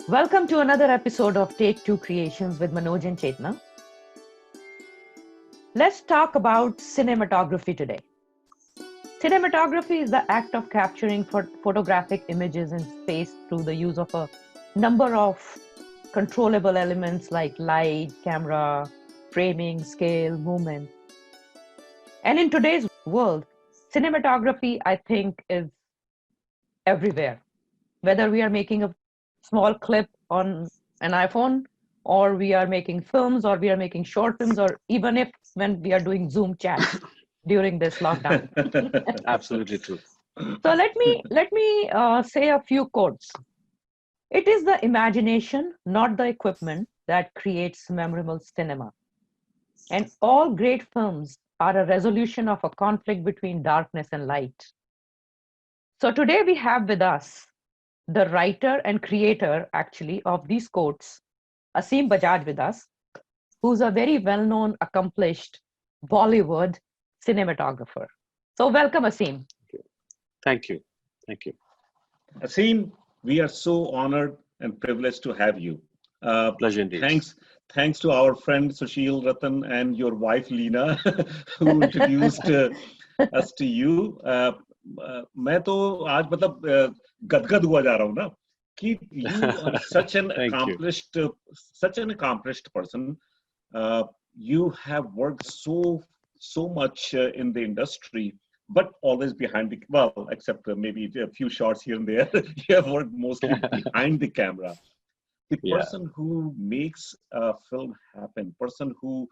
Welcome to another episode of Take Two Creations with Manoj and Chetna. Let's talk about cinematography today. Cinematography is the act of capturing photographic images in space through the use of a number of controllable elements like light, camera, framing, scale, movement. And in today's world, cinematography, I think, is everywhere. Whether we are making a small clip on an iPhone, or we are making films, or we are making short films, or even if when we are doing Zoom chats during this lockdown. Absolutely true. So let me say a few quotes. It is the imagination, not the equipment, that creates memorable cinema. And all great films are a resolution of a conflict between darkness and light. So today we have with us the writer and creator, actually, of these quotes, Aseem Bajaj, with us, who's a very well-known, accomplished Bollywood cinematographer. So welcome, Aseem. Thank you. Thank you. Aseem, we are so honored and privileged to have you. Pleasure indeed. Thanks to our friend Sushil Ratan and your wife Leena, who introduced us to you. मैं तो आज मतलब गदगद हुआ जा रहा हूँ ना कि you are such an accomplished person. You have worked so much in the industry, but always behind the, well, except maybe a few shots here and there. You have worked mostly behind the camera. The person who makes a film happen, person who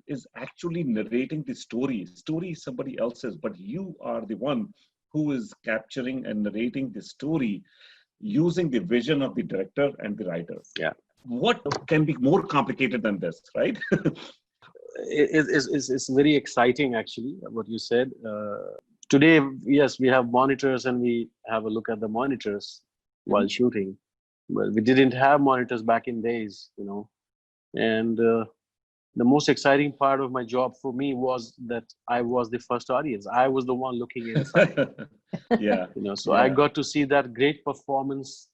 is actually narrating the story is somebody else's, but you are the one who is capturing and narrating the story using the vision of the director and the writer. Yeah. What can be more complicated than this, right? It's very exciting, actually, what you said. Today, yes, we have monitors and we have a look at the monitors while shooting. Well, we didn't have monitors back in days, and the most exciting part of my job for me was that I was the first audience. I was the one looking inside. I got to see that great performance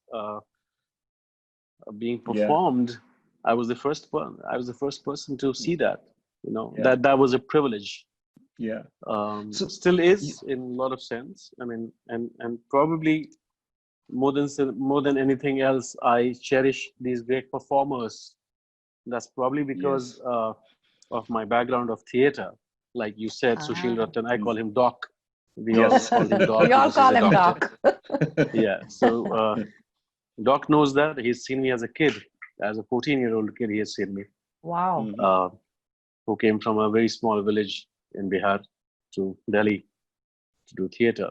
being performed. I was the first one. I was the first person to see that. That was a privilege. Yeah. So still is in a lot of sense. I mean, and probably more than anything else, I cherish these great performers. That's probably because of my background of theater. Like you said, Sushil Ratan, I call him Doc. We all call him Doc. We all call him Doc. Yeah. So Doc knows that. He's seen me as a kid. As a 14-year-old kid, he has seen me. Wow. Who came from a very small village in Bihar to Delhi to do theater.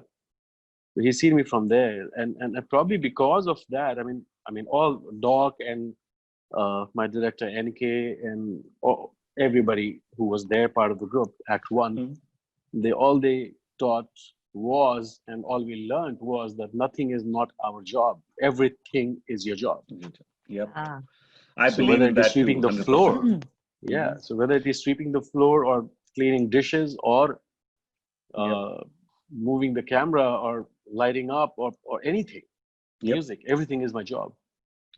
So he's seen me from there. And probably because of that, I mean, all Doc and my director NK and everybody who was there, part of the group, Act One, they taught was, and all we learned was that nothing is not our job. Everything is your job. Yep. I believe whether it is sweeping the floor, so whether it is sweeping the floor or cleaning dishes or moving the camera or lighting up or anything, music, everything is my job.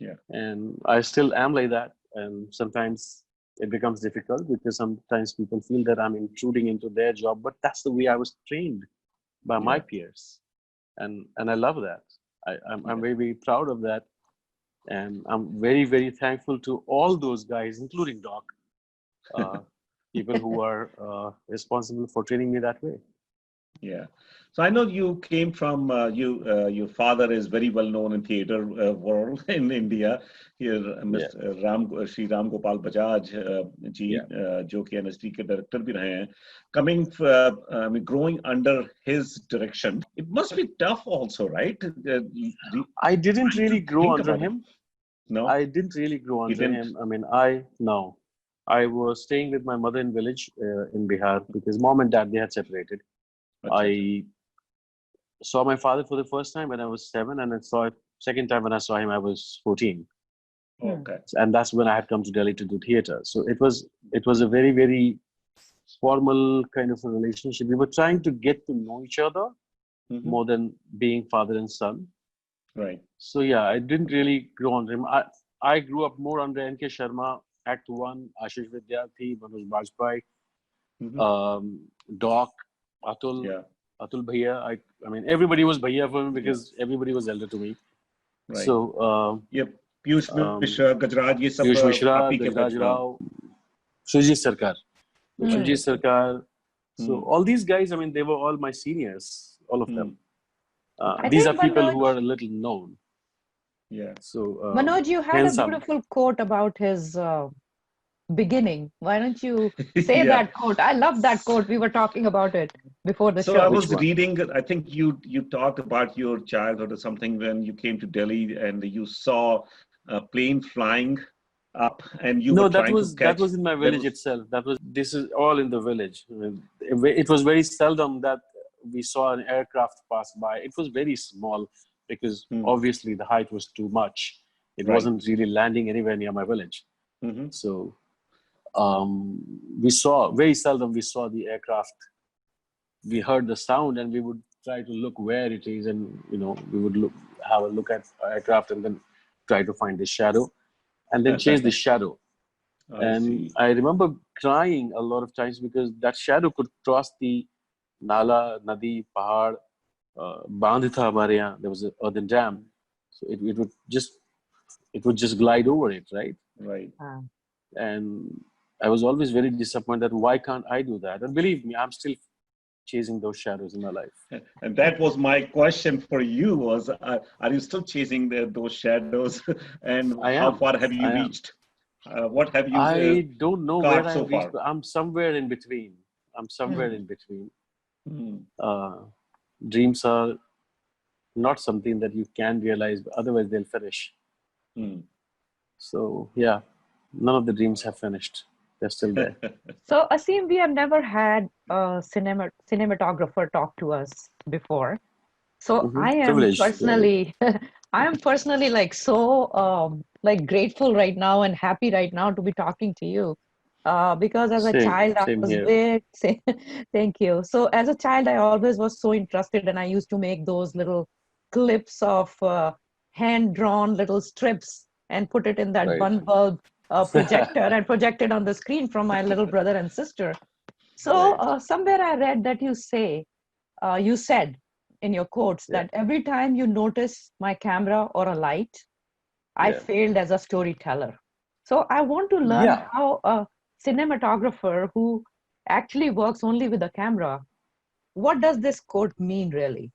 Yeah. And I still am like that. And sometimes it becomes difficult because sometimes people feel that I'm intruding into their job, but that's the way I was trained by my peers. And I love that. I'm very, very proud of that. And I'm very, very thankful to all those guys, including Doc, people who are responsible for training me that way. Yeah. So I know you came from your father is very well known in theater world in India. Here, Mr. Shri Ram Gopal Bajaj ji, जो कि NSD के director भी रहे हैं. Growing under his direction, it must be tough also, right? I didn't really grow under him. No, I didn't really grow under him. I mean, I was staying with my mother in village in Bihar because mom and dad, they had separated. I saw my father for the first time when I was 7, and I saw it second time when I saw him I was 14. Okay. And that's when I had come to Delhi to do theater. So it was a very, very formal kind of a relationship. We were trying to get to know each other more than being father and son. Right. So yeah, I didn't really grow on him. I grew up more under N.K. Sharma, Act One, Ashish Vidyarthi, Manoj Bajpayee, Hmm. um, Doc, Atul, Yeah. Atul Bhaiya. I mean, everybody was Bhaiya for me Yeah. because everybody was elder to me. Right. So ये Piyush um, Mishra गजराज ये सब Piyush आप Mishra, ही के batch Gajraj हाँ Rao, Sujit Sarkar. अच्छा Sujit अच्छा अच्छा Sarkar. So hmm all these guys, I mean, they were all my seniors, all of them. okay I These are think people Manoj, who are a little known. yeah So Manoj, you had a hence beautiful quote about his beginning. Why don't you say yeah. that quote? I love that quote. We were talking about it before the So I show. which was one? reading. I think you talked about your childhood or something when you came to Delhi and you saw a plane flying up and you were No, trying to that catch. was in my That village was itself. This is all in the village. I mean, it was very seldom that we saw an aircraft pass by. It was very small because hmm, obviously the height was too much. It right. wasn't really landing anywhere near my village. Hmm. So we saw very seldom we saw the aircraft. We heard the sound and we would try to look where it is, and we would have a look at aircraft and then try to find the shadow and then chase the shadow. I And see. I remember crying a lot of times because that shadow could cross the Nala, Nadi, Pahad, Bandh tha hamare yahan. There was an earthen dam. So it would just glide over it, right? Right. Uh, And I was always very disappointed that why can't I do that? And believe me, I'm still chasing those shadows in my life. And that was my question for you: was are you still chasing those shadows, and I how am. far have you I am. reached? What have you I don't know where carved so I've reached, far? but I'm somewhere in between. I'm somewhere hmm. in between. Hmm. Uh, Dreams are not something that you can realize, but otherwise they'll finish. Hmm. So yeah, none of the dreams have finished. They're still there. So, Aseem, we have never had a cinematographer talk to us before. So I am Privileged, really. personally, I am personally like so like grateful right now and happy right now to be talking to you. Because as a child, I Same was here. big. Thank you. So as a child, I always was so interested, and I used to make those little clips of hand-drawn little strips and put it in that Right. one bulb projector and project it on the screen from my little brother and sister. So Right. somewhere I read that you said in your quotes Yeah. that every time you notice my camera or a light, I Yeah. failed as a storyteller. So I want to learn Yeah. how a cinematographer who actually works only with a camera, what does this quote mean really?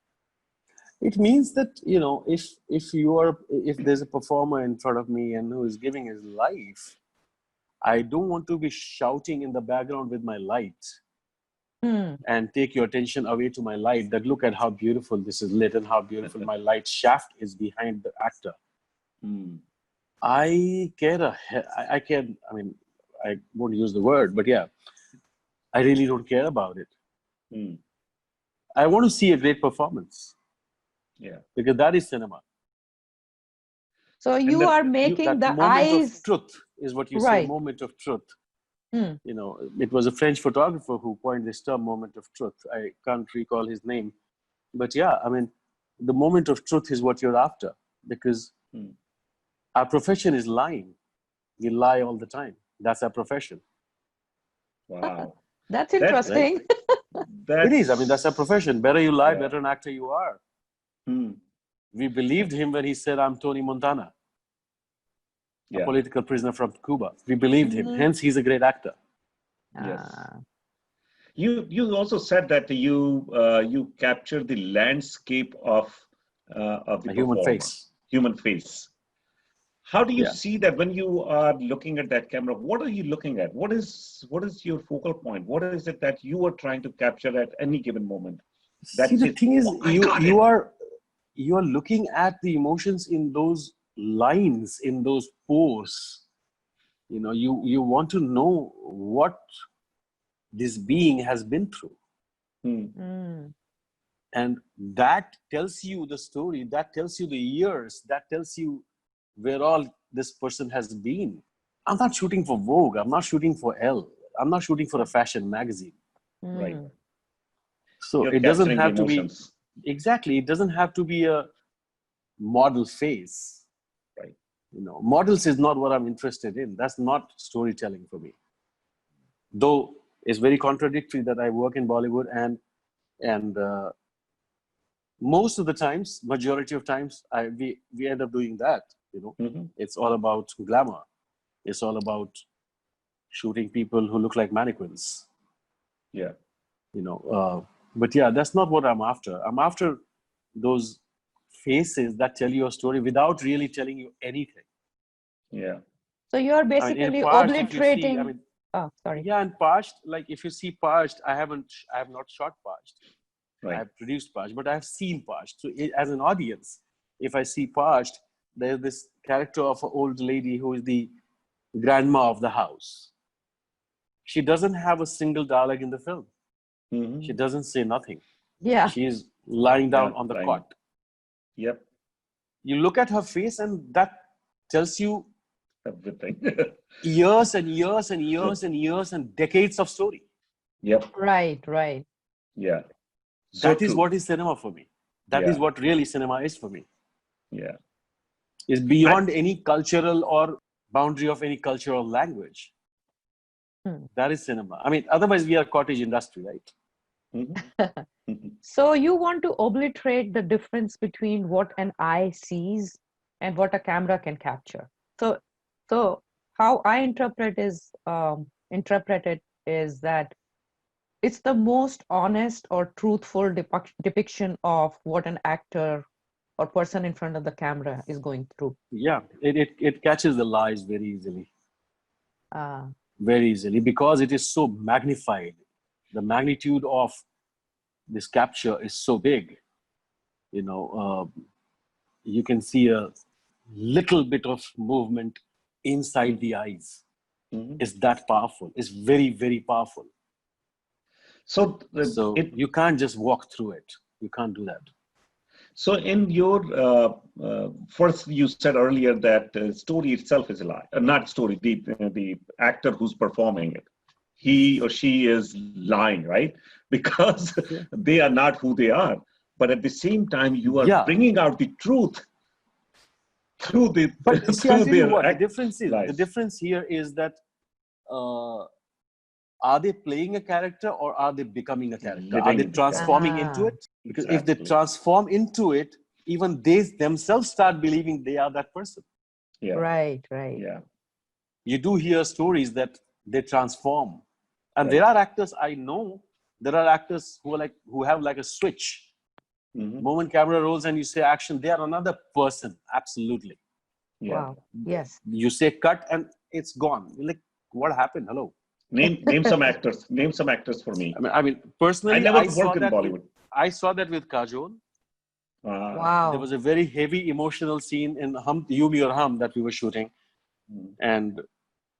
It means that, if there's a performer in front of me and who is giving his life, I don't want to be shouting in the background with my light Hmm. and take your attention away to my light, that look at how beautiful this is lit and how beautiful my light shaft is behind the actor. Hmm. I care I care. I mean, I won't use the word, but yeah, I really don't care about it. Hmm. I want to see a great performance Yeah. because that is cinema. So And you that are making That the moment of eyes truth is what you say, right. moment of truth. Hmm. It was a French photographer who coined this term, moment of truth. I can't recall his name, but yeah, I mean, the moment of truth is what you're after because hmm. our profession is lying. We lie all the time. That's our profession, Wow. That's That right? interesting. It is. I mean, that's our that's profession. Better you lie, yeah. better an actor you are. Hmm. We believed him when he said, I'm Tony Montana, a Yeah. political prisoner from Cuba. We believed him. Mhm. Hence, he's a great actor. Yes. Ah. You also said that you capture the landscape of the A human performer, face. human face. How do you Yeah. see that when you are looking at that camera? What are you looking at? What is your focal point? What is it that you are trying to capture at any given moment? See, That the says, thing is, "Oh, I got it." you are looking at the emotions in those lines, in those pores. You want to know what this being has been through. Hmm. Mm. And that tells you the story, that tells you the years, that tells you where all this person has been. I'm not shooting for Vogue, I'm not shooting for Elle, I'm not shooting for a fashion magazine. Right. So You're it doesn't capturing the have to be emotions. exactly, it doesn't have to be a model face. Right. Models is not what I'm interested in. That's not storytelling for me. Though it's very contradictory that I work in Bollywood and most of the times, majority of times, we end up doing that. It's all about glamour. It's all about shooting people who look like mannequins. Yeah. But yeah, that's not what I'm after. I'm after those faces that tell you a story without really telling you anything. Yeah. So you're In basically Parched, if you see, obliterating. Oh, sorry. yeah, in Parched, like if you see Parched, I have not shot Parched. Right. I have produced Parched, but I have seen Parched. So as an audience, if I see Parched, there's this character of an old lady who is the grandma of the house. She doesn't have a single dialogue in the film. She doesn't say nothing. Yeah. She's lying down on the cot. Yep. You look at her face and that tells you everything. years and years and years and years and decades of story. Yep. Right. Yeah. That is what is cinema for me. That is Yeah. what really cinema is for me. Yeah. It's beyond any cultural or boundary of any cultural language. That is cinema. I mean, otherwise we are cottage industry, right? So you want to obliterate the difference between what an eye sees and what a camera can capture. So how I interpret it is that it's the most honest or truthful depiction of what an actor or person in front of the camera is going through. Yeah, it catches the lies very easily. Uh, Very easily, because it is so magnified. The magnitude of this capture is so big. You can see a little bit of movement inside the eyes. It's that powerful. It's very, very powerful. So you can't just walk through it. You can't do that. So in your first, you said earlier that story itself is a lie. Not story, the actor who's performing it. He or she is lying, right? Because they are not who they are. But at the same time, you are bringing out the truth through the But see, I'll tell you what the difference here is that are they playing a character or are they becoming a character? Are they transforming into it? Because if they transform into it, even they themselves start believing they are that person. Yeah. Right. Yeah. You do hear stories that they transform. And there are actors, I know, there are actors who have like a switch. Moment camera rolls and you say action, they are another person. Absolutely. Yeah. Wow. Yes. You say cut and it's gone. You're like, what happened? Hello. Name some actors. Name some actors for me. I mean, personally, I never worked in Bollywood. I saw that with Kajol. Wow. There was a very heavy emotional scene in You Me or Hum that we were shooting. And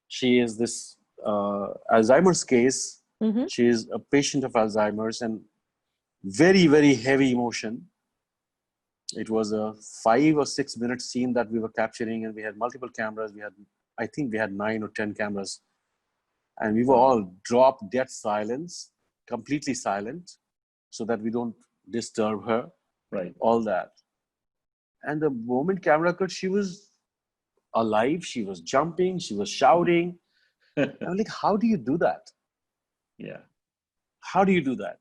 she is this Alzheimer's case. She is a patient of Alzheimer's and very, very heavy emotion. It was a 5 or 6 minute scene that we were capturing, and we had multiple cameras. I think we had 9 or 10 cameras. And we were all dropped dead silence, completely silent, so that we don't disturb her. Right. All that. And the moment camera cut, she was alive. She was jumping. She was shouting. I'm like, how do you do that? Yeah. How do you do that?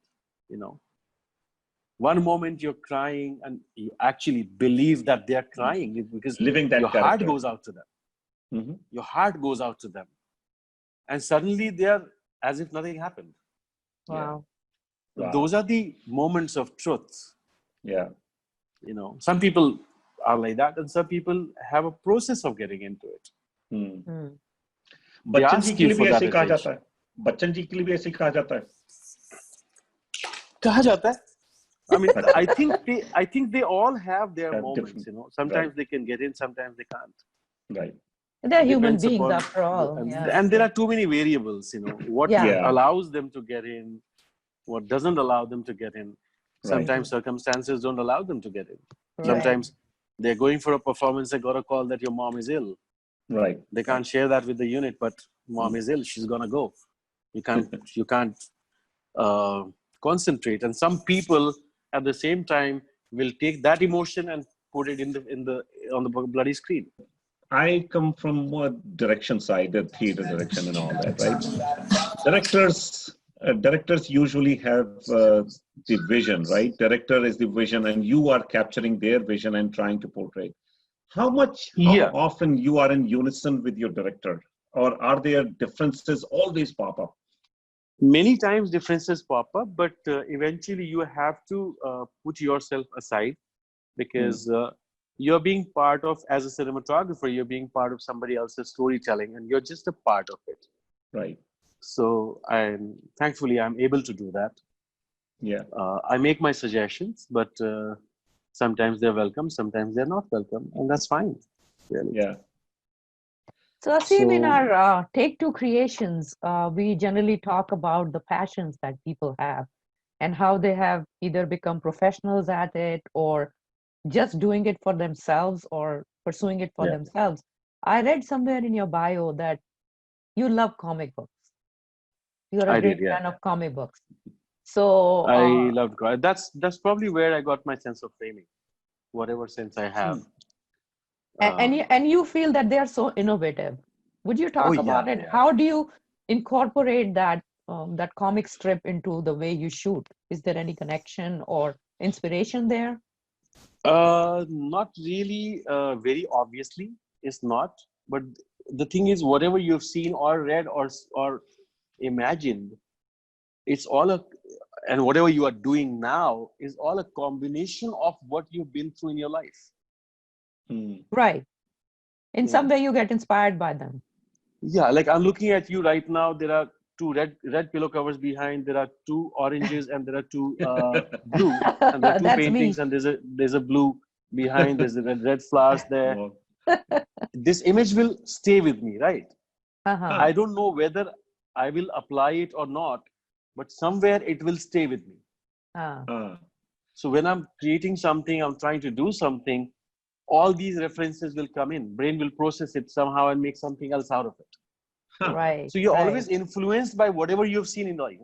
One moment you're crying and you actually believe that they're crying because living that your character. Heart goes out to them. Your heart goes out to them. And suddenly they're as if nothing happened. Wow. Those are the moments of truth. Yeah. Some people are like that and some people have a process of getting into it. Bachchan ji के लिए भी ऐसे कहा जाता है. बच्चन जी के लिए भी ऐसे कहा जाता है. कहा जाता है. I mean, I think they all have their moments. Sometimes they can get in, sometimes they can't. Right. They're human beings after all. And there are too many variables. What allows them to get in, what doesn't allow them to get in. Sometimes circumstances don't allow them to get in. Sometimes they're going for a performance, they got a call that your mom is ill. Right. They can't share that with the unit, but mom is ill, she's gonna go. You can't concentrate. And some people at the same time will take that emotion and put it on the bloody screen. I come from more direction side, the theater direction and all that, right? Directors usually have the vision, right? Director is the vision, and you are capturing their vision and trying to portray. How Yeah. often you are in unison with your director, or are there differences always pop up? Many times differences pop up, but eventually you have to put yourself aside, because you're being part of, as a cinematographer, you're being part of somebody else's storytelling, and you're just a part of it. Right. So thankfully I'm able to do that. Yeah. I make my suggestions, but sometimes they're welcome, sometimes they're not welcome, and that's fine. Really. Yeah. So, Aseem, in So- our Take Two creations, we generally talk about the passions that people have and how they have either become professionals at it or just doing it for themselves or pursuing it for Yeah. themselves. I read somewhere in your bio that you love comic books. You're a I great did, yeah. fan of comic books. So, I loved God. That's probably where I got my sense of framing, whatever sense I have. and you feel that they are so innovative. Would you talk about it? Yeah. How do you incorporate that comic strip into the way you shoot? Is there any connection or inspiration there? Not really, very obviously, it's not. But the thing is, whatever you've seen or read or imagined, it's all and whatever you are doing now is all a combination of what you've been through in your life. Right. In You some know? way, you get inspired by them. Yeah, like I'm looking at you right now. There are two red pillow covers behind. There are two oranges, and there are two blue, and there are two That's paintings, me. and there's a blue behind. There's a red flowers there. Wow. This image will stay with me, right? Uh-huh. I don't know whether I will apply it or not, but somewhere it will stay with me. So when I'm creating something, I'm trying to do something, all these references will come in. Brain will process it somehow and make something else out of it. Right. So you're right, always influenced by whatever you've seen in life.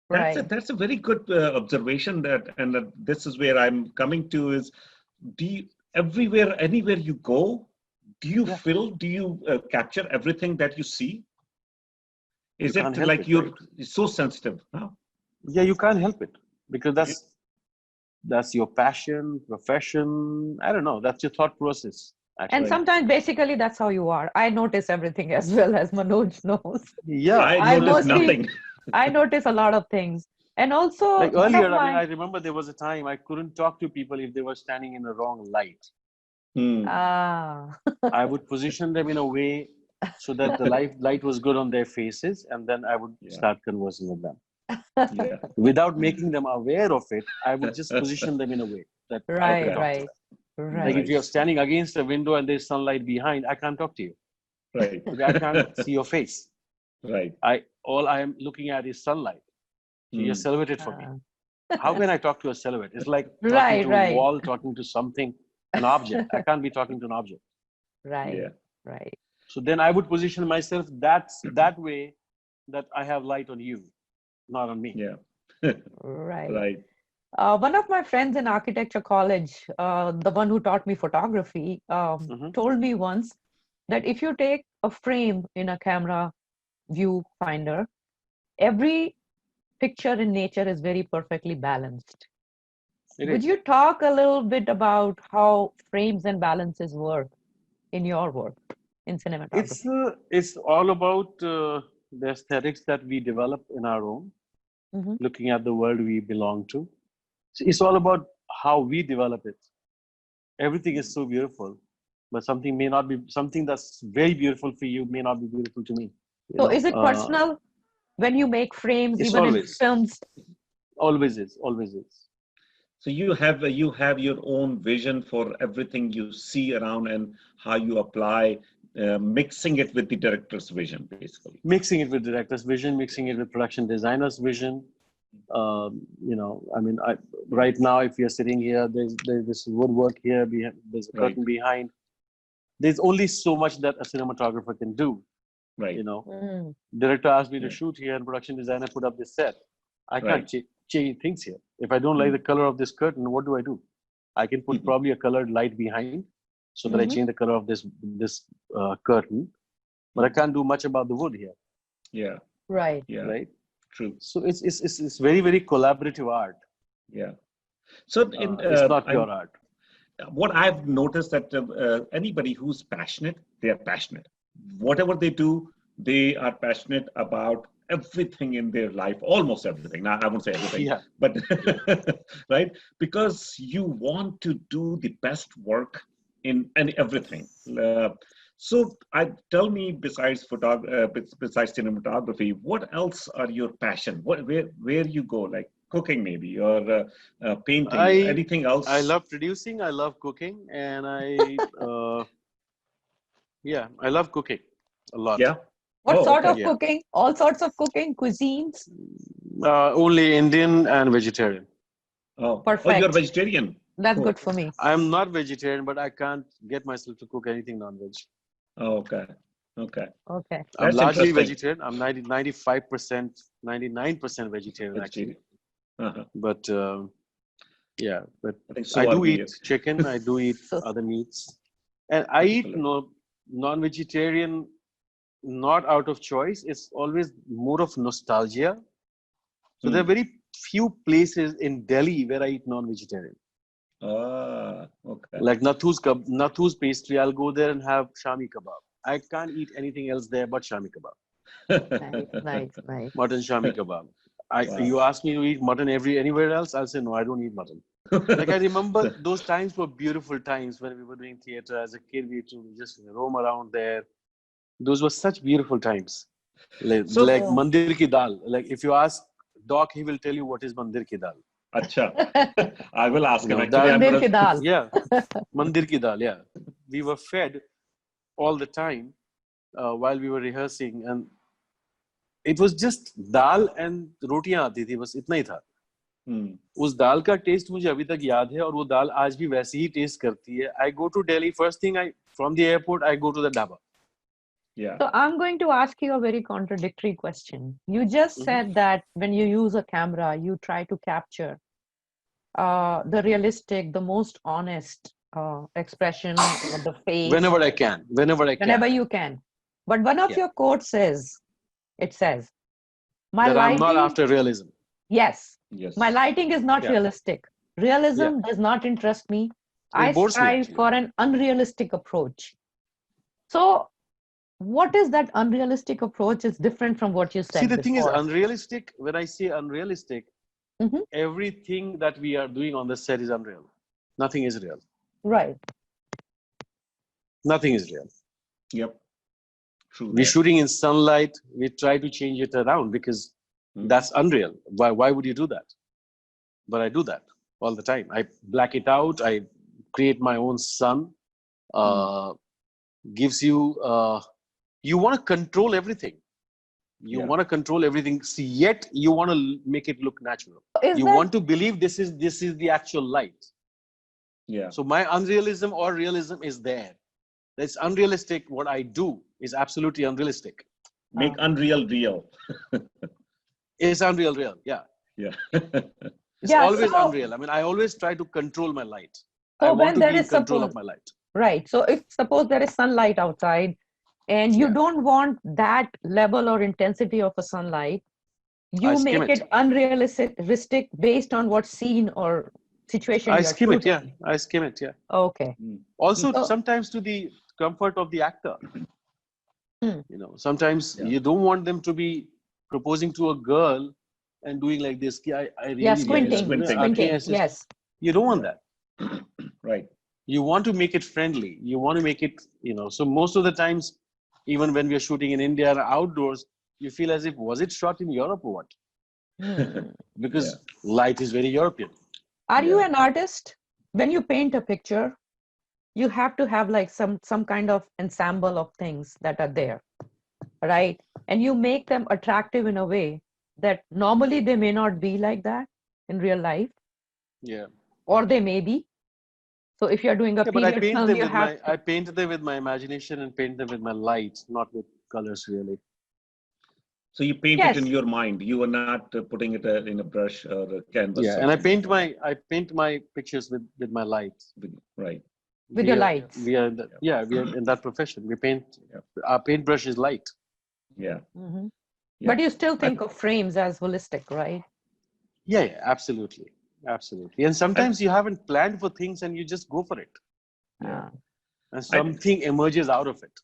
right. That's a very good observation. This is where I'm coming to is, anywhere you go, do you capture everything that you see? Is can't it help like it, you're right? so sensitive? Huh? Yeah, you can't help it, because that's your passion, profession. I don't know. That's your thought process. Actually. And sometimes basically that's how you are. I notice everything as well as Manoj knows. Yeah, I notice nothing. I notice a lot of things. And also like one earlier, of I mean, my I remember there was a time I couldn't talk to people if they were standing in the wrong light. I would position them in a way so that the light was good on their faces, and then I would start conversing with them. Yeah. Without making them aware of it, I would just position them in a way that I can talk to them. Like if you're standing against a window and there's sunlight behind, I can't talk to you. Right. I can't see your face. Right. All I am looking at is sunlight. So you're silhouetted for me. How can I talk to a silhouette? It's like talking to a wall, talking to something, an object. I can't be talking to an object. Right. So then I would position myself that way, that I have light on you, not on me. Yeah. Right. One of my friends in architecture college, the one who taught me photography, told me once that if you take a frame in a camera viewfinder, every picture in nature is very perfectly balanced. Would you talk a little bit about how frames and balances work in your work in cinematography? It's all about the aesthetics that we develop in our own, looking at the world we belong to. So it's all about how we develop it. Everything is so beautiful, but something that's very beautiful for you may not be beautiful to me. So is it personal when you make frames, even in films? Always is. So you have your own vision for everything you see around and how you apply, mixing it with the director's vision, basically. Mixing it with director's vision, mixing it with production designer's vision. I mean, right now, if you're sitting here, there's this woodwork here, there's a curtain behind. There's only so much that a cinematographer can do. Right. Director asked me to shoot here, and production designer put up this set. I can't change things here. If I don't like the color of this curtain, what do I do? I can put probably a colored light behind so that I change the color of this curtain, but I can't do much about the wood here. Yeah. Right. Yeah. Right. True. So it's very, very collaborative art. Yeah. So It's not pure art. what I've noticed that anybody who's passionate, they are passionate. Whatever they do, they are passionate about everything in their life, almost everything. Now, I won't say everything, Yeah. but right, because you want to do the best work in everything. So, tell me, besides besides cinematography, what else are your passion? Where you go, like cooking maybe, or painting, anything I else? love producing. I love cooking, and I love cooking a lot. Yeah. What Oh, sort okay. of Yeah. cooking? All sorts of cooking, cuisines? Only Indian and vegetarian. Oh, you're Perfect. vegetarian. That's Oh, good for me. I'm not vegetarian, but I can't get myself to cook anything non-veg. okay. Okay. Okay. I'm That's largely interesting. vegetarian. I'm 95%, 99% vegetarian actually. Vegetarian. Uh-huh. But but I think I so are do we. eat chicken. I do eat So, other meats, and I eat Excellent. non-vegetarian not out of choice. It's always more of nostalgia. So there are Hmm. very few places in Delhi where I eat non-vegetarian. Okay. Like Nathu's pastry, I'll go there and have shami kebab. I can't eat anything else there but shami kebab, nice, nice, nice. mutton shami kebab. You Wow. ask me to eat mutton anywhere else, I'll say no, I don't eat mutton. Like I remember those times were beautiful times when we were doing theater as a kid. We used to just roam around there. Those were such beautiful times. So, Like Oh. mandir ki dal. Like if you ask Doc, he will tell you what is mandir ki dal. acha. I will ask him. Actually, That I'm Mandir gonna. ki dal. yeah, mandir ki dal. Yeah, we were fed all the time while we were rehearsing, and it was just dal and रोटियां आती थी बस इतना ही था. Hmm. उस दाल का test मुझे अभी तक याद है और वो दाल आज भी वैसे ही टेस्ट करती है. I go to Delhi, first thing from the airport I go to the dhaba. Yeah. So I'm going to ask you a very contradictory question. You just said that when you use a camera, you try to capture the realistic, the most honest expression or the face Whenever I can, whenever you can. But one of Yeah, your quotes says, it says, my that I'm not lighting, after realism. yes, my Yes. lighting is not Yeah, realistic. yeah, Realism does not interest me. I it bores me strive actually. for an unrealistic approach. So, what is that unrealistic approach is different from what you See, said the thing is before? unrealistic. When I say unrealistic, Mhm. everything that we are doing on the set is unreal. Nothing is real. Right. Nothing is real. Yep. True We're that. shooting in sunlight. We try to change it around because that's unreal. Why would you do that? But I do that all the time. I black it out. I create my own sun. Gives you, you want to control everything. You Yeah. want to control everything. See, yet you want to make it look natural. Is You that want to believe this is the actual light. Yeah. So my unrealism or realism is there. It's unrealistic. What I do is absolutely unrealistic. Make unreal real. It's unreal, real. Yeah. Yeah. It's yeah, always so unreal. I mean, I always try to control my light. I so want when to there be in is control suppose of my light. right. So if suppose there is sunlight outside and you Yeah. don't want that level or intensity of a sunlight, I you skim make it. it unrealistic based on what scene or situation I you're skim it. Yeah. shooting. I skim it. Yeah. Okay. Also, So, sometimes to the comfort of the actor. hmm, Sometimes Yeah. you don't want them to be proposing to a girl and doing like this. I yeah, really need Yeah. that. squinting, Squinting. squinting. Yes. You don't want Yeah. that. Right. You want to make it friendly. You want to make it, so most of the times, even when we're shooting in India or outdoors, you feel as if, was it shot in Europe or what? Hmm. Yeah. Because light is very European. Are you Yeah. an artist? When you paint a picture, you have to have like some kind of ensemble of things that are there, right? And you make them attractive in a way that normally they may not be like that in real life, Yeah. or they may be. So if you're doing a Yeah, but I period paint film, them you with have my, to, I paint them with my imagination and paint them with my light, not with colors really. So you paint it in Yes. your mind. You are not putting it in a brush or a canvas. Yeah, Or and something. I paint my pictures with my light. Right. With your lights. We are in we are in that profession. We paint. Yeah. Our paintbrush is light. Yeah. Hmm. Yeah. But you still I, think of frames as holistic, right? Yeah, absolutely, absolutely. And I, sometimes you haven't planned for things and you just go for it, yeah. and I, something emerges out of it.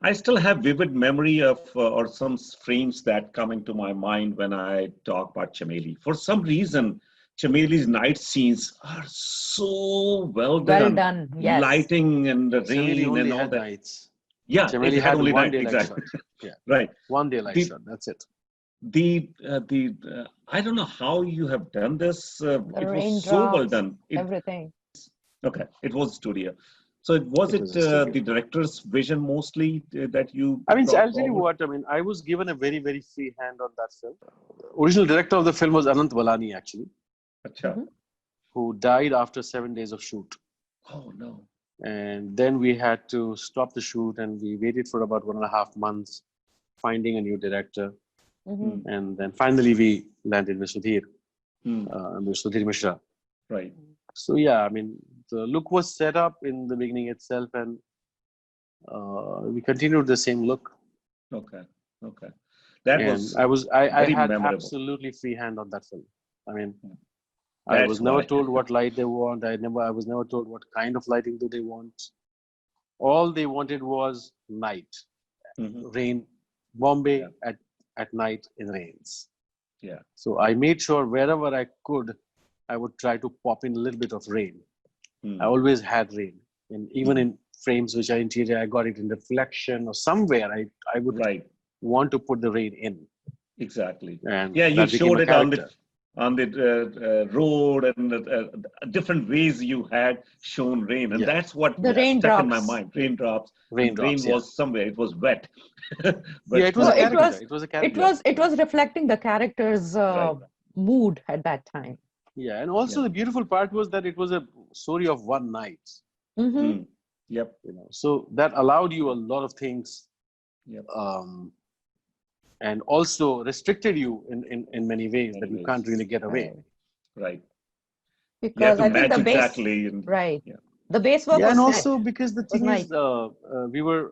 I still have vivid memory of or some frames that come into my mind when I talk about Chameli. For some reason, Chameli's night scenes are so well Well done. done. Yes. Lighting and the Chameli rain and only all had that. nights. Yeah, it Chameli had had only one night. daylight Exactly. shot. Yeah, Right. one daylight The shot. That's it. I don't know how you have done this. The It was so well raindrops, done. everything. Okay, it was studio. So was It it was a studio. the director's vision mostly that you I mean, brought I'll tell you forward? what. I mean, I was given a very, very free hand on that film. The original director of the film was Anant Balani, actually, Acha. Hmm. who died after 7 days of shoot. Oh no. And then we had to stop the shoot, and we waited for about 1.5 months, finding a new director. Hmm. Hmm. And then finally we landed with Sudhir, Hmm. Mr. Sudhir Mishra. Right. So yeah, I mean, the look was set up in the beginning itself, and we continued the same look. Okay. Okay. That And was I very had memorable. absolutely free hand on that film. I mean, I was That's never why. told what light they want. I was never told what kind of lighting do they want. All they wanted was night, Hmm. rain, Bombay Yeah. at night in rains. Yeah. So I made sure wherever I could, I would try to pop in a little bit of rain. Hmm. I always had rain, and even Hmm. in frames which are interior, I got it in reflection or somewhere. I would Right. want to put the rain in, Exactly. and Yeah, you that became showed a it character. on the road and different ways you had shown rain, and Yeah, that's what The stuck in my raindrops. mind. Raindrops, and rain raindrops. Yeah, was somewhere. It was wet, yeah. but It was No, a it character. was It was a it character. was it was reflecting the character's right. mood at that time. Yeah, and also Yeah. the beautiful part was that it was a story of one night. Hmm. Mm. Yep. So that allowed you a lot of things, Yep. um, and also restricted you in many ways that you Anyways, can't really get away. Right. right. You have Because to I think match the base, exactly, and right, yeah. the base work Yeah, and was set. also because the It was thing is, night. we were.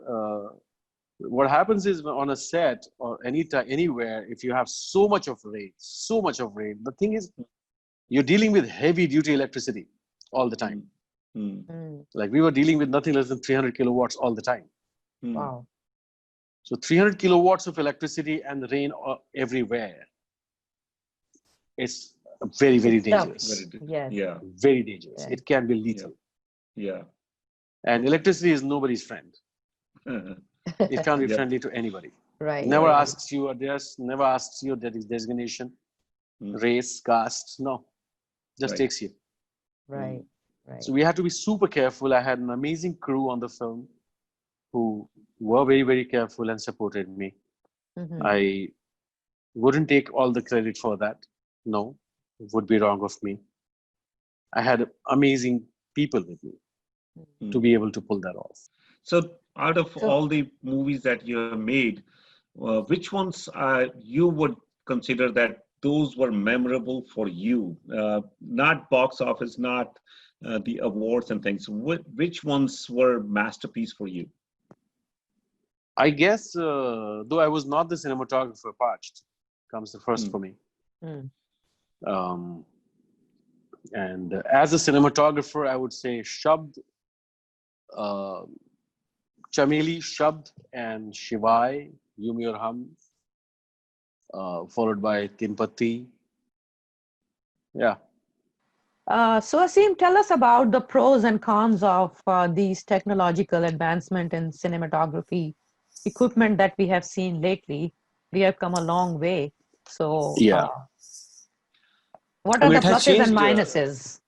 What happens is on a set or anytime, anywhere, if you have so much of rain, the thing is, you're dealing with heavy duty electricity all the time. Mm. Mm. Like we were dealing with nothing less than 300 kilowatts all the time. Mm. Wow. So 300 kilowatts of electricity and rain everywhere. It's very, very It's tough. Very dangerous. good. Yes. Yeah. Very dangerous. Yes. It can be Yeah. lethal. Yeah. And Okay. electricity is nobody's friend. It can't be Yep. friendly to anybody. Right. Never Right. Right. asks you address, never asks you that is designation, Mm. race, caste. No, just Right. takes you. Right. Mm. Right. So we had to be super careful. I had an amazing crew on the film who were very, very careful and supported me. Hmm. I wouldn't take all the credit for that. No, it would be wrong of me. I had amazing people with me to Mm. be able to pull that off. So, out of So all the movies that you have made, which ones you would consider that those were memorable for you? Not box office, not the awards and things. Which ones were masterpiece for you? I guess, though I was not the cinematographer, Parched comes the first Mm. for me. mm. Um, and as a cinematographer, I would say Shabd, uh, Chameli, Shabd, and Shivai, Yumi or Hum, followed by Timpati. Yeah. So Aseem, tell us about the pros and cons of these technological advancement in cinematography equipment that we have seen lately. We have come a long way. So, Yeah. what I are mean, the it has pluses and changed. minuses?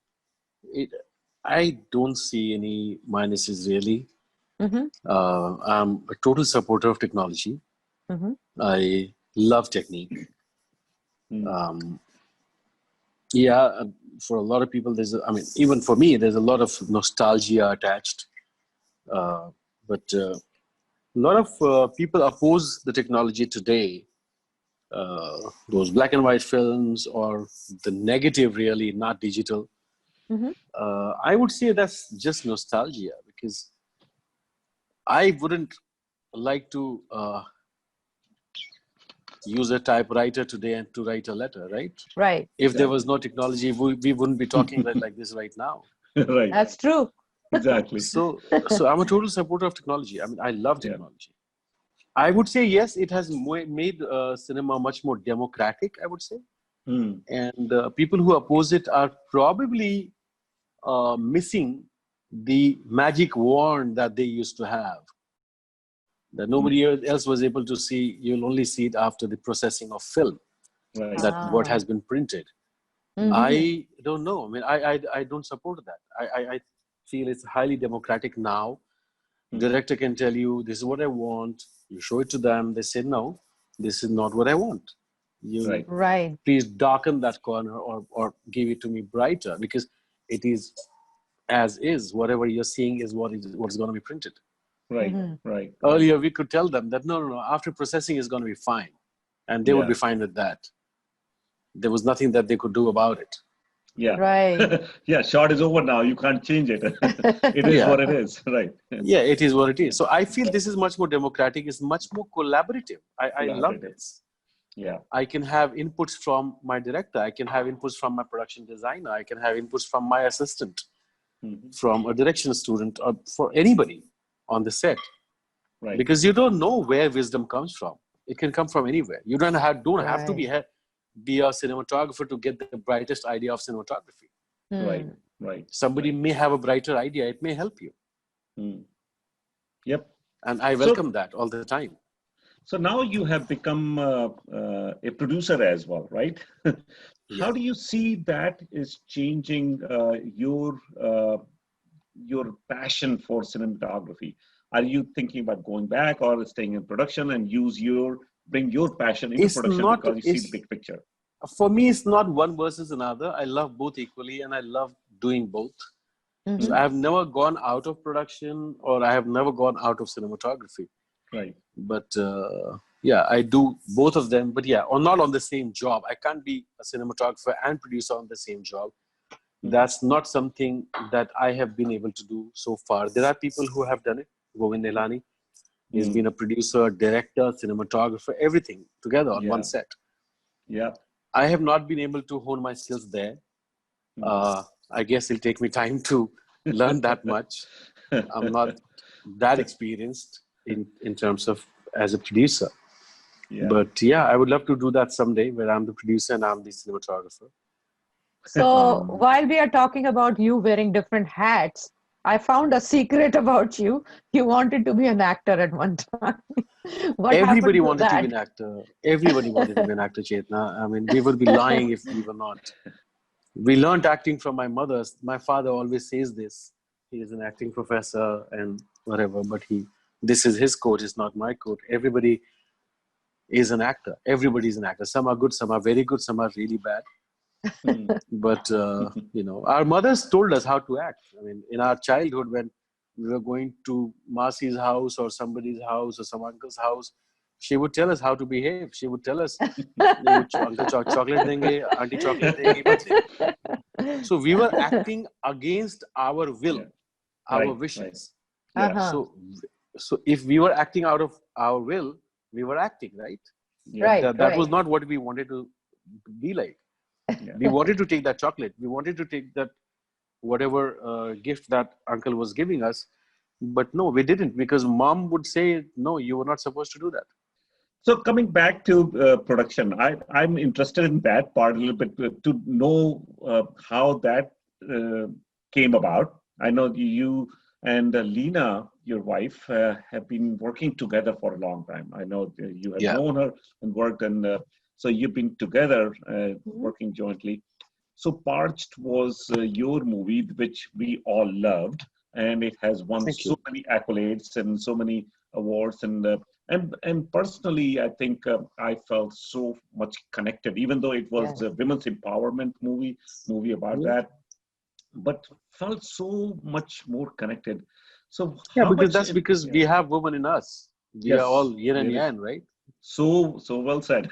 I don't see any minuses really. Mm-hmm. I'm a total supporter of technology. Mm-hmm. I love technique. Mm. Um, yeah, for a lot of people, I mean, even for me, there's a lot of nostalgia attached. But a lot of people oppose the technology today those black and white films or the negative, really, not digital. Mm-hmm. I would say that's just nostalgia, because I wouldn't like to use a typewriter today and to write a letter, right? Right. If there was no technology, we wouldn't be talking like this right now. Right. That's true. Exactly. So I'm a total supporter of technology. I mean, I love Yeah. technology. I would say, yes, it has made cinema much more democratic, I would say. Hmm. And people who oppose it are probably missing the magic wand that they used to have, that nobody else was able to see. You'll only see it after the processing of film, Right. that what Ah. has been printed. Mhm. I don't know. I mean, I don't support that. I feel it's highly democratic now. Director can tell you, this is what I want. You show it to them. They say, no, this is not what I want. You Right. Right. please darken that corner, or give it to me brighter, because it is as is. Whatever you're seeing is what's going to be printed. Right. Mhm. Right. Earlier, we could tell them that no, after processing is going to be fine. And they would Yeah. be fine with that. There was nothing that they could do about it. Yeah. Right. Yeah. Shot is over now. You can't change it. It is Yeah. what it is. Right. Yeah, it is what it is. So I feel this is much more democratic. It's much more collaborative. I love Collaborative. this. Yeah. I can have inputs from my director. I can have inputs from my production designer. I can have inputs from my assistant, Mhm. from a direction student, or for anybody on the set. Right. Because you don't know where wisdom comes from. It can come from anywhere. You don't have to Right. be a cinematographer to get the brightest idea of cinematography. Right. Hmm. Right. Somebody may have a brighter idea. It may help you. Hmm. Yep. And I So, welcome that all the time. so now you have become a producer as well, right? How Yeah. do you see that is changing your passion for cinematography? Are you thinking about going back or staying in production and bring your passion into It's production not, because you see the it's, big picture? for me, it's not one versus another. I love both equally, and I love doing both. So Mhm. I have never gone out of production, or I have never gone out of cinematography. Right. But yeah, I do both of them. But yeah, or not on the same job. I can't be a cinematographer and producer on the same job. That's not something that I have been able to do so far. There are people who have done it. Govind Nilani, he's Mm. been a producer, director, cinematographer, everything together on one Yeah. set. Yeah. I have not been able to hone my skills there. I guess it'll take me time to learn that much. I'm not that experienced in terms of as a producer. Yeah. But yeah, I would love to do that someday, where I'm the producer and I'm the cinematographer. So while we are talking about you wearing different hats, I found a secret about you. You wanted to be an actor at one time. What Everybody happened to wanted to be that? an actor. Everybody wanted to be an actor, Chetna. I mean, we would be lying if we were not. We learned acting from my mother. My father always says this. He is an acting professor and whatever, but this is his coat, it's not my coat. Everybody is an actor. Everybody is an actor. Some are good, some are very good, some are really bad. Mm. But our mothers told us how to act. I mean, in our childhood, when we were going to Masi's house or somebody's house or some uncle's house, she would tell us how to behave. She would tell us, uncle chocolate denge, auntie chocolate dengi. But so we were acting against our will, Yeah. our Right. Right. wishes. Yeah. Uh-huh. So if we were acting out of our will, we were acting, right? Yeah. Right, That was right. not what we wanted to be like. Yeah. We wanted to take that chocolate. We wanted to take that whatever gift that uncle was giving us. But no, we didn't, because mom would say, no, you were not supposed to do that. So coming back to production, I'm interested in that part a little bit to know how that uh, came about. I know you and Lena, your wife, have been working together for a long time. I know you have Yeah. known her and worked, and so you've been together Mhm. working jointly. So Parched was your movie, which we all loved, and it has won Thank so you. many accolades and so many awards. And personally, I think I felt so much connected, even though it was Yes. a women's empowerment movie about Yeah. that, but felt so much more connected. So Yeah, how because much? that's because we Yeah, have women in us. We are yes, all yin and really, yang, right? So well said.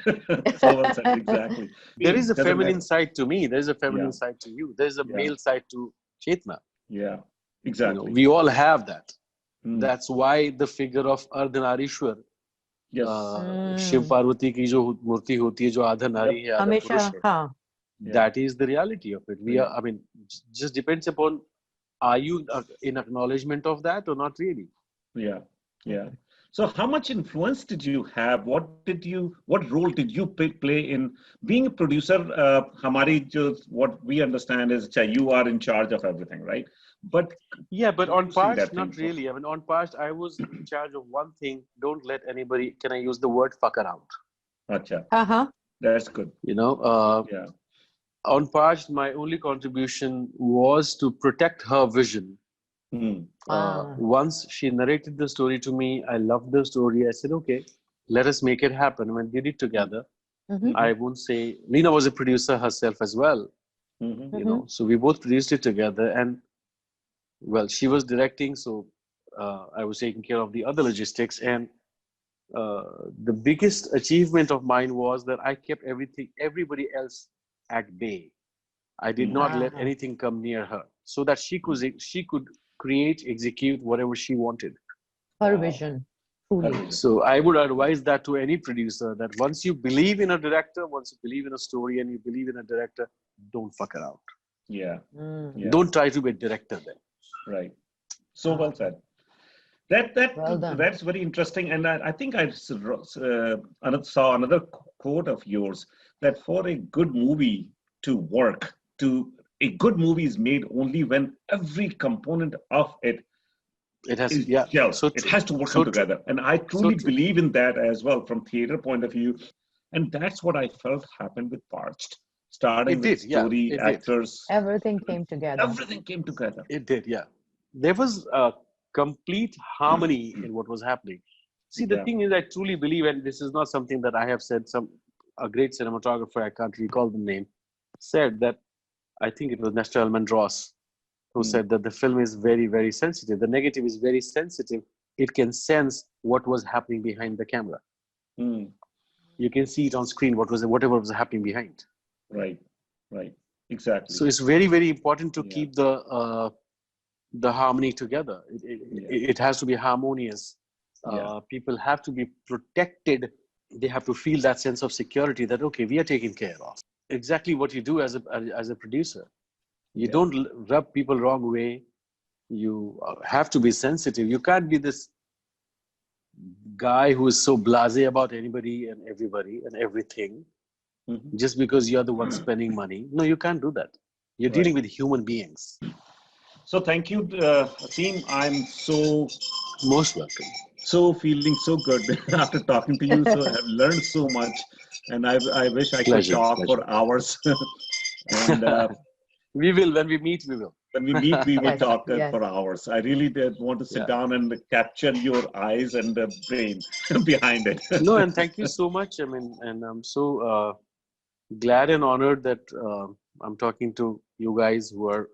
So well said. Exactly. There is a Doesn't feminine matter. side to me. There's a feminine Yeah. side to you. There's a Yeah. male side to Chetna. Yeah. You know, Exactly. we all have that. Hmm. That's why the figure of Ardhanarishwar, Yes. Shiv Parvati की जो मूर्ति होती है जो आधा नारी है आधा हमेशा पुरुष है, हाँ that is the reality of it. We Yeah. are, I mean, just depends upon, are you in acknowledgement of that or not really? Yeah. Yeah. So how much influence did you have? What role did you play in being a producer? हमारी जो, what we understand is you are in charge of everything, right? But Yeah, but on producing Parched, that thing. not really. I mean, on Parched, I was in charge of one thing. Don't let anybody, can I use the word fuck around? Acha, हाँ that's good. You know, Yeah. on Parched, my only contribution was to protect her vision. Hmm. Once she narrated the story to me, I loved the story. I said, okay, let us make it happen. We did it together. I won't say, Lena was a producer herself as well, Mhm. you know, so we both produced it together. And well, she was directing, so I was taking care of the other logistics. And the biggest achievement of mine was that I kept everybody else at bay. I did not let anything come near her, so that she could create, execute whatever she wanted. her Wow. vision Her truly vision. So I would advise that to any producer, that once you believe in a director, once you believe in a story and you believe in a director, don't fuck around. Yeah. Yeah. Don't try to be a director then. Right. So well said. Well done. That's very interesting, and I think I saw another quote of yours that for a good movie to work, a good movie is made only when every component of it It has, is yeah, gelled. so It true. has to work So together, and I So truly true. believe in that as well from theater point of view, and that's what I felt happened with Parched. Starting It with did, yeah, story, it did. actors, everything came together everything came together. It did, yeah. There was a complete harmony in what was happening. See, the Yeah. thing is, I truly believe, and this is not something that I have said, a great cinematographer, I can't recall the name, said that, I think it was Nestor Almendros, who said that the film is very, very sensitive. The negative is very sensitive. It can sense what was happening behind the camera. Mm. You can see it on screen, whatever was happening behind. Right. Right. Exactly. So it's very, very important to Yeah. keep the harmony together. It has to be harmonious. Yeah. People have to be protected. They have to feel that sense of security that, okay, we are taken care of. Exactly what you do as a producer. You Yeah. don't rub people wrong way. You have to be sensitive. You can't be this guy who is so blasé about anybody and everybody and everything Mhm. just because you're the one spending money. No, you can't do that. You're Right. dealing with human beings. So thank you, Aseem. I'm Most welcome. so feeling so good after talking to you. So I've learned so much, and I wish I could Pleasure. talk for hours. And We will. When we meet, we will. when we meet, we will yes talk yes for hours. I really did want to sit Yeah. down and capture your eyes and the brain behind it. No, and thank you so much. I mean, and I'm so glad and honored that I'm talking to you guys who are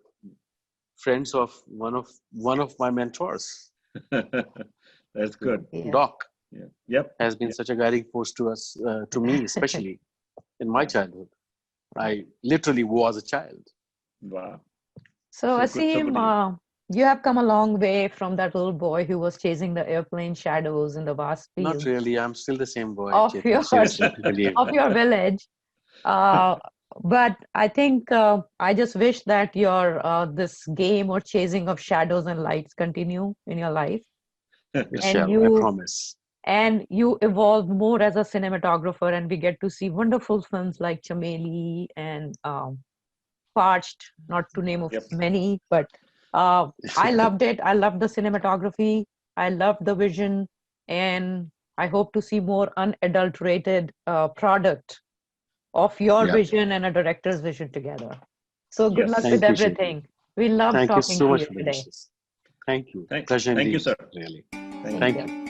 friends of one of my mentors. That's good. yeah. Doc Yeah. Yep. has been such a guiding force to us, to me, especially in my childhood. I literally was a child. Wow. So So good. So good. Aseem, you have come a long way from that little boy who was chasing the airplane shadows in the vast Not field really. I'm still the same boy, of Chetna. Seriously, believe of me. your village. Uh, but I think I just wish that your this game or chasing of shadows and lights continue in your life, It and shall. I promise. you evolve more as a cinematographer, and we get to see wonderful films like Chameli and Parched, not to name of Yep. many, but I loved it. I loved the cinematography. I loved the vision, and I hope to see more unadulterated product of your Yeah. vision and a director's vision together. So good luck Yes. with Thank you, Chetna. everything. We love Thank you talking so to much you for the today. wishes. Thank you. Thank Pleasure you, indeed. sir. Really. Thank Thank you. you.